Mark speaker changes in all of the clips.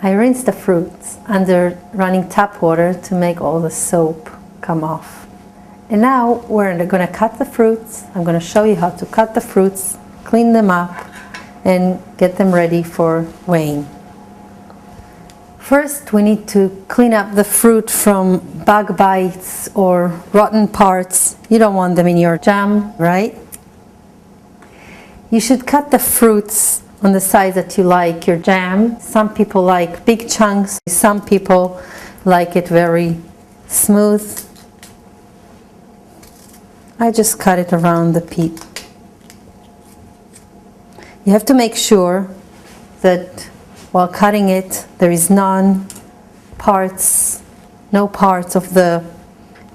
Speaker 1: I rinse the fruits under running tap water to make all the soap come off. And now we're going to cut the fruits. I'm going to show you how to cut the fruits, clean them up, and get them ready for weighing. First, we need to clean up the fruit from bug bites or rotten parts. You don't want them in your jam, right? You should cut the fruits on the size that you like your jam. Some people like big chunks. Some people like it very smooth. I just cut it around the pit. You have to make sure that while cutting it, there is no parts of the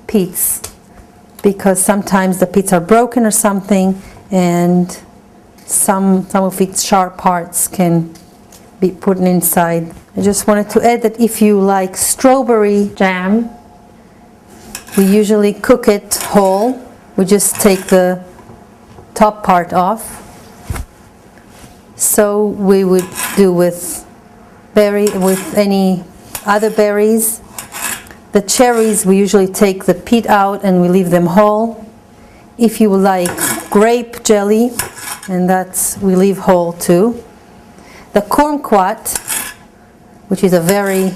Speaker 1: pits, because sometimes the pits are broken or something, and some of its sharp parts can be put inside. I just wanted to add that if you like strawberry jam, we usually cook it whole. We just take the top part off. So we would do with any other berries. The cherries, we usually take the pit out and we leave them whole. If you like grape jelly, and we leave whole too. The kumquat, which is a very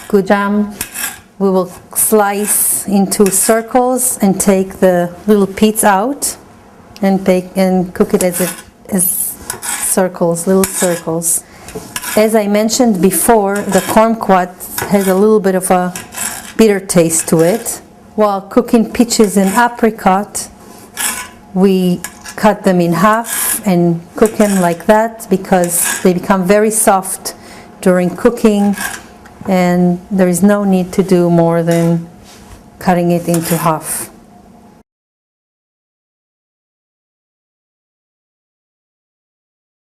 Speaker 1: good jam, we will slice into circles and take the little pits out and cook it as circles, little circles. As I mentioned before, the kumquat has a little bit of a bitter taste to it. While cooking peaches and apricot, we cut them in half and cook them like that because they become very soft during cooking, and there is no need to do more than cutting it into half.